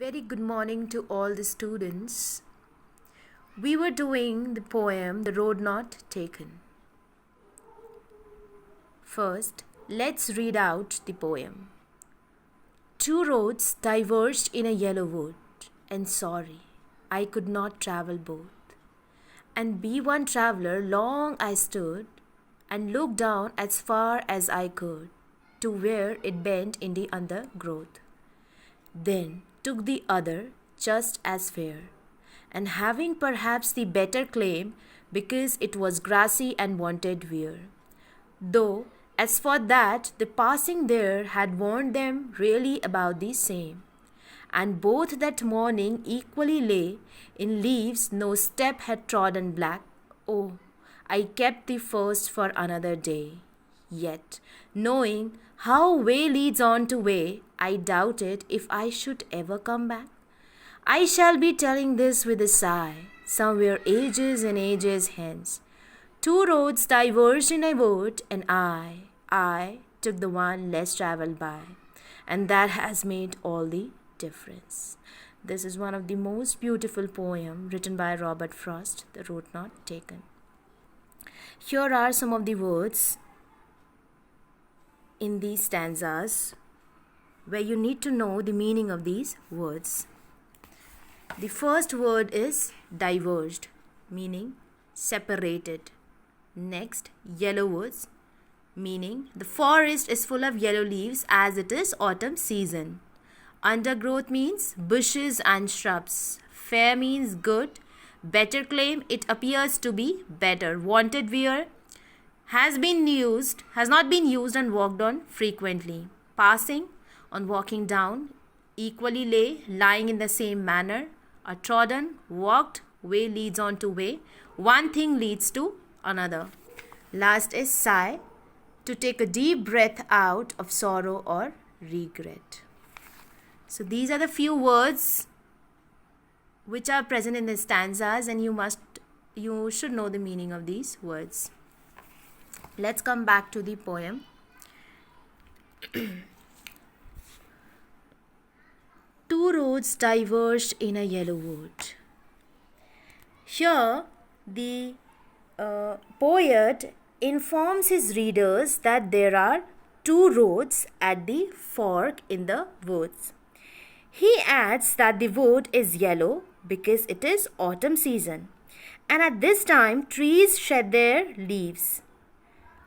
Very good morning to all the students. We were doing the poem The Road Not Taken. First, let's read out the poem. Two roads diverged in a yellow wood, and sorry, I could not travel both. And be one traveler long I stood, and looked down as far as I could, to where it bent in the undergrowth. Then took the other just as fair, and having perhaps the better claim, because it was grassy and wanted wear. Though, as for that, the passing there had warned them really about the same. And both that morning equally lay in leaves no step had trodden black. Oh, I kept the first for another day. Yet, knowing how way leads on to way, I doubted if I should ever come back. I shall be telling this with a sigh, somewhere ages and ages hence. Two roads diverged in a wood, and I took the one less travelled by. And that has made all the difference. This is one of the most beautiful poems written by Robert Frost, The Road Not Taken. Here are some of the words in these stanzas where you need to know the meaning of these words. The first word is diverged, meaning separated. Next, yellow woods, meaning the forest is full of yellow leaves as it is autumn season. Undergrowth means bushes and shrubs. Fair means good. Better claim, it appears to be better. Wanted wear, has not been used and walked on frequently. Passing, on walking down. Equally lay, lying in the same manner. A trodden, walked, way leads on to way. One thing leads to another. Last is sigh, to take a deep breath out of sorrow or regret. So these are the few words which are present in the stanzas, and you should know the meaning of these words. Let's come back to the poem. Two roads diverged in a yellow wood. Here, the poet informs his readers that there are two roads at the fork in the woods. He adds that the wood is yellow because it is autumn season, and at this time trees shed their leaves.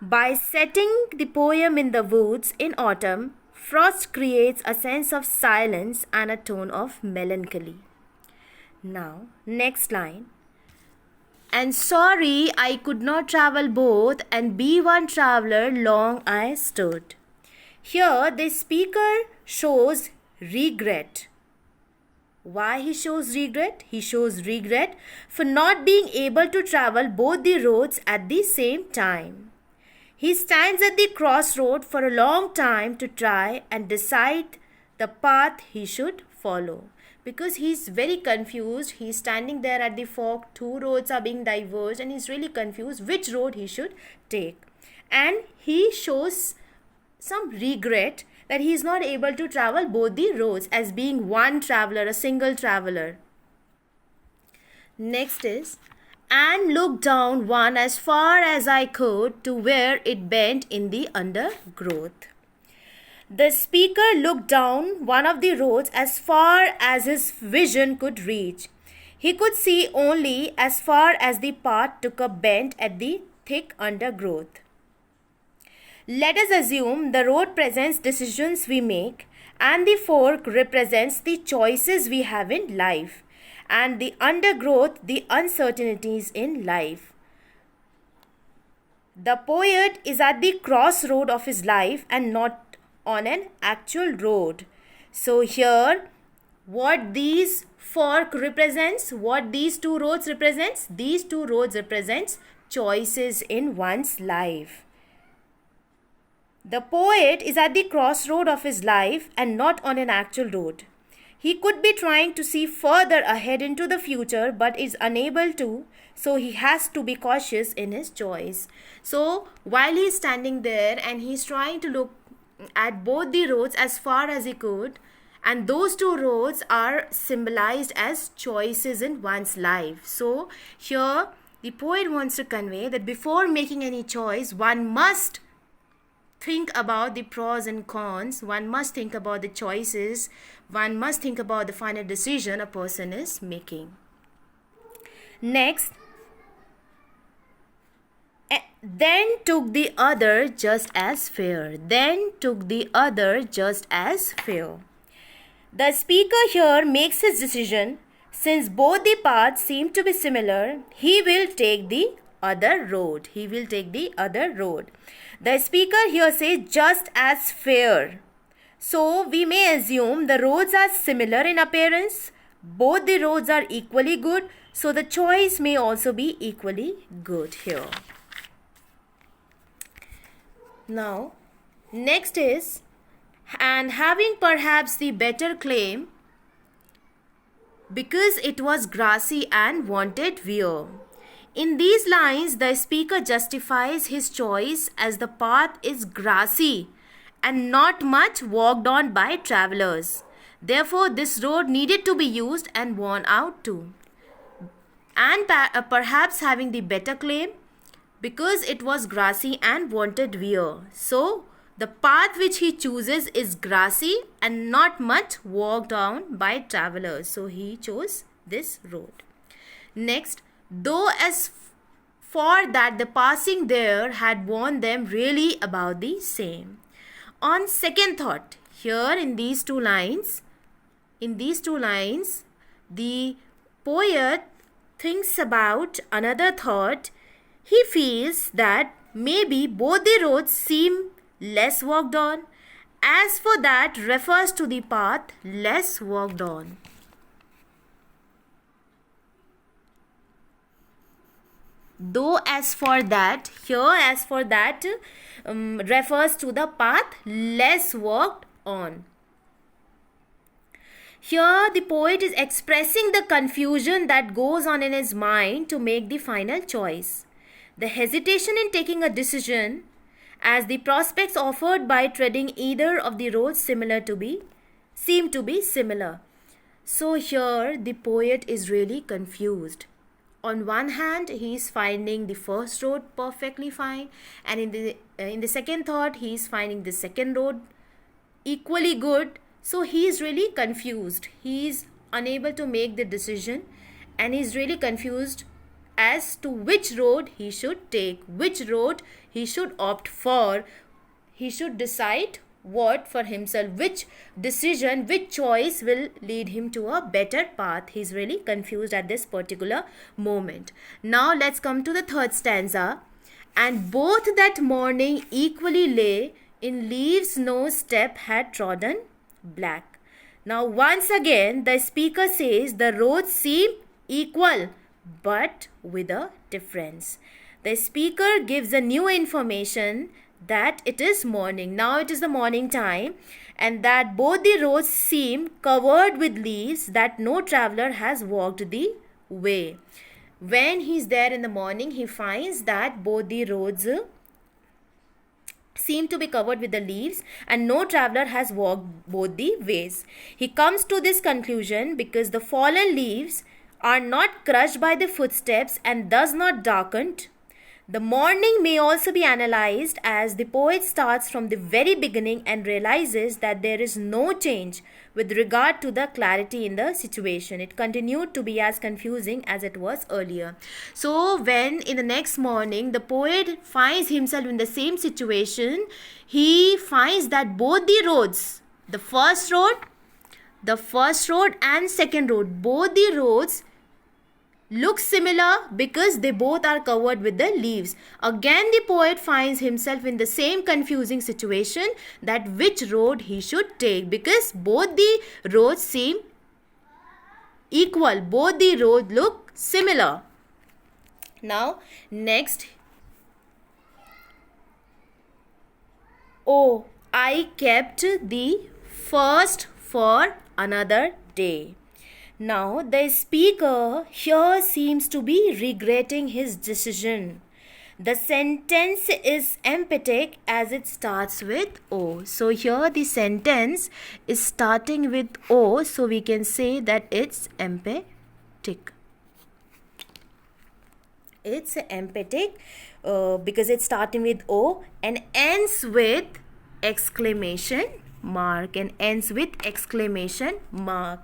By setting the poem in the woods in autumn, Frost creates a sense of silence and a tone of melancholy. Now, next line. And sorry I could not travel both, and be one traveller long I stood. Here the speaker shows regret. Why he shows regret? He shows regret for not being able to travel both the roads at the same time. He stands at the crossroad for a long time to try and decide the path he should follow. Because he's very confused. He's standing there at the fork. Two roads are being diverged, and he's really confused which road he should take. And he shows some regret that he is not able to travel both the roads as being one traveler, a single traveler. Next is, and looked down one as far as I could to where it bent in the undergrowth. The speaker looked down one of the roads as far as his vision could reach. He could see only as far as the path took a bend at the thick undergrowth. Let us assume the road presents decisions we make, and the fork represents the choices we have in life, and the undergrowth the uncertainties in life. The poet is at the crossroad of his life and not on an actual road. So here, what these fork represents, what these two roads represents, these two roads represents choices in one's life. The poet is at the crossroad of his life and not on an actual road. He could be trying to see further ahead into the future but is unable to, so he has to be cautious in his choice. So while he's standing there and he's trying to look at both the roads as far as he could, And those two roads are symbolized as choices in one's life. So here the poet wants to convey that before making any choice, one must think about the pros and cons, one must think about the choices, one must think about the final decision a person is making. Next, then took the other just as fair. Then took the other just as fair. The speaker here makes his decision. Since both the paths seem to be similar, he will take the other road. He will take the other road. The speaker here says just as fair. So we may assume the roads are similar in appearance. Both the roads are equally good. So the choice may also be equally good here. Now, next is, and having perhaps the better claim, because it was grassy and wanted wear. In these lines, the speaker justifies his choice as the path is grassy and not much walked on by travelers. Therefore, this road needed to be used and worn out too. And perhaps having the better claim, because it was grassy and wanted wear. So, the path which he chooses is grassy and not much walked on by travelers. So, he chose this road. Next, though as for that the passing there had worn them really about the same. On second thought, here in these two lines, the poet thinks about another thought. He feels that maybe both the roads seem less walked on. As for that refers to the path less walked on. Though as for that, here as for that refers to the path less walked on. Here the poet is expressing the confusion that goes on in his mind to make the final choice. The hesitation in taking a decision, as the prospects offered by treading either of the roads seem to be similar. So here the poet is really confused. On one hand, he is finding the first road perfectly fine, and in the second thought, he is finding the second road equally good. So he is really confused. He is unable to make the decision, and he is really confused as to which road he should take, which road he should opt for. He should decide what for himself, which decision, which choice will lead him to a better path. He is really confused at this particular moment. Now let's come to the third stanza. And both that morning equally lay, in leaves no step had trodden black. Now once again the speaker says the roads seem equal but with a difference. The speaker gives a new information that it is morning. Now it is the morning time, and that both the roads seem covered with leaves, that no traveler has walked the way. When he is there in the morning, he finds that both the roads seem to be covered with the leaves and no traveler has walked both the ways. He comes to this conclusion because the fallen leaves are not crushed by the footsteps and thus not darkened. The morning may also be analyzed as the poet starts from the very beginning and realizes that there is no change with regard to the clarity in the situation. It continued to be as confusing as it was earlier. So when in the next morning the poet finds himself in the same situation, he finds that both the roads, the first road and second road, both the roads look similar because they both are covered with the leaves. Again the poet finds himself in the same confusing situation, that which road he should take, because both the roads seem equal, both the roads look similar. Now next, oh, I kept the first for another day. Now the speaker here seems to be regretting his decision. The sentence is emphatic as it starts with O. So here the sentence is starting with O, so we can say that it's emphatic. It's emphatic because it's starting with O and ends with exclamation mark.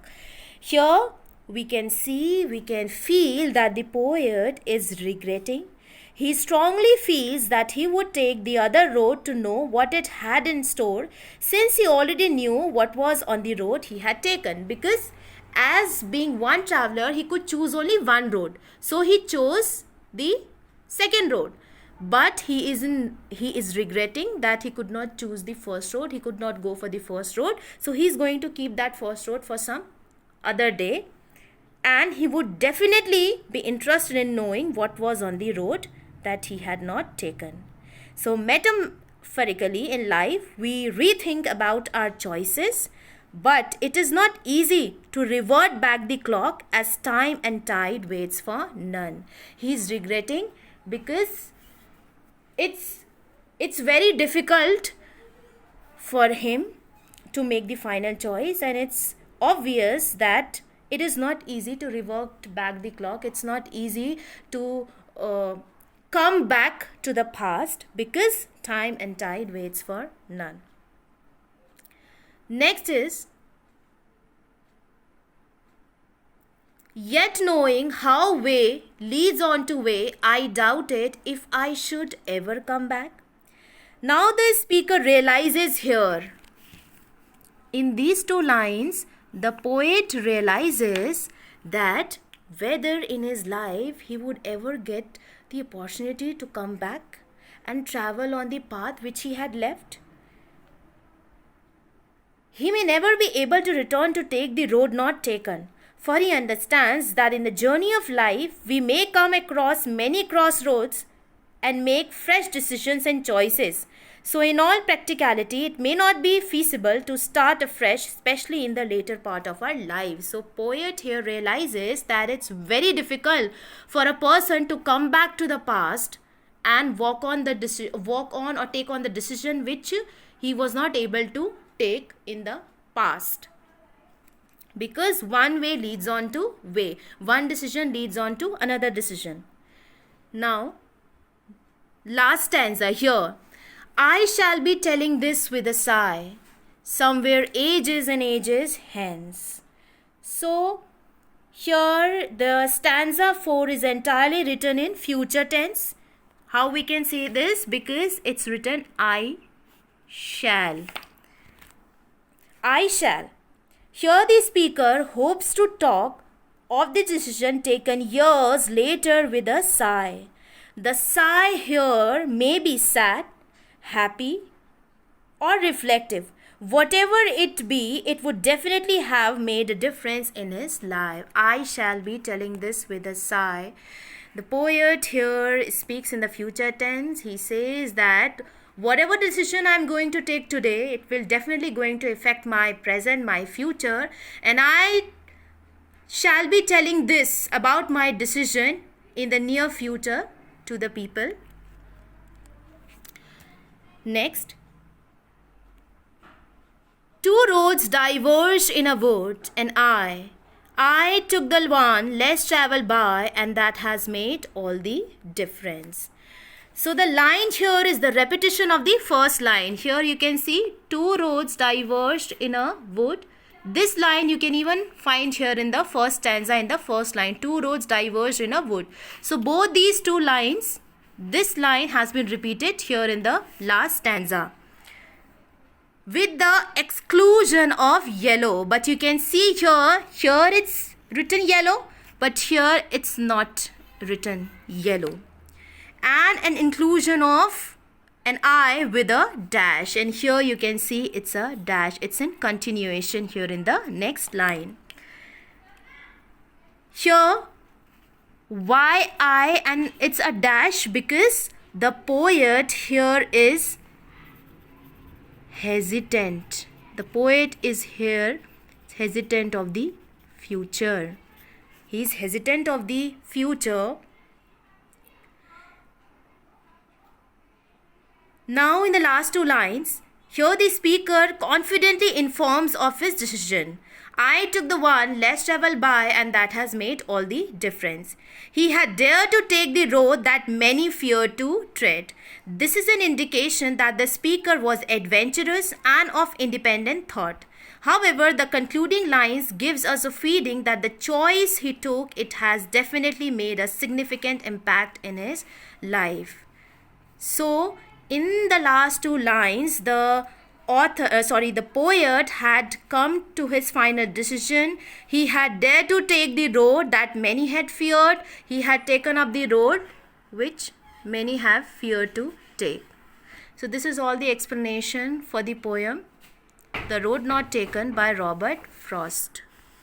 Here we can feel that the poet is regretting. He strongly feels that he would take the other road to know what it had in store, since he already knew what was on the road he had taken. Because as being one traveler, he could choose only one road. So he chose the second road. But he is regretting that he could not choose the first road. He could not go for the first road. So he is going to keep that first road for some other day. And he would definitely be interested in knowing what was on the road that he had not taken. So metaphorically in life, we rethink about our choices, but it is not easy to revert back the clock as time and tide waits for none. He is regretting because it's very difficult for him to make the final choice, and it's obvious that it is not easy to revert back the clock. It's not easy to come back to the past because time and tide waits for none. Next is, yet knowing how way leads on to way, I doubt it if I should ever come back. Now the speaker realizes here, in these two lines, the poet realizes that whether in his life he would ever get the opportunity to come back and travel on the path which he had left. He may never be able to return to take the road not taken, for he understands that in the journey of life we may come across many crossroads and make fresh decisions and choices. So in all practicality, it may not be feasible to start afresh, especially in the later part of our lives. So poet here realizes that it's very difficult for a person to come back to the past and take on the decision which he was not able to take in the past. Because one way leads on to way. One decision leads on to another decision. Now, last stanza here. I shall be telling this with a sigh, somewhere ages and ages hence. So, here the stanza 4 is entirely written in future tense. How we can say this? Because it's written I shall. I shall. Here the speaker hopes to talk of the decision taken years later with a sigh. The sigh here may be sad, happy, or reflective. Whatever it be, it would definitely have made a difference in his life. I shall be telling this with a sigh. The poet here speaks in the future tense. He says that whatever decision I'm going to take today, it will definitely going to affect my present, my future, and I shall be telling this about my decision in the near future to the people. Next, two roads diverged in a wood, and I took the one less traveled by, and that has made all the difference. So the line here is the repetition of the first line. Here you can see two roads diverged in a wood. This line you can even find here in the first stanza, in the first line. Two roads diverged in a wood. So both these two lines, this line has been repeated here in the last stanza with the exclusion of yellow. But you can see here it's written yellow, but here it's not written yellow. And an inclusion of an I with a dash. And here you can see it's a dash. It's in continuation here in the next line. Here why I, and it's a dash because the poet here is hesitant. The poet is here hesitant of the future. He is hesitant of the future Now, in the last two lines, here the speaker confidently informs of his decision. I took the one less traveled by, and that has made all the difference. He had dared to take the road that many feared to tread. This is an indication that the speaker was adventurous and of independent thought. However, the concluding lines gives us a feeling that the choice he took, it has definitely made a significant impact in his life. So, in the last two lines, the poet had come to his final decision. He had dared to take the road that many had feared. He had taken up the road which many have feared to take. So, this is all the explanation for the poem, The Road Not Taken by Robert Frost.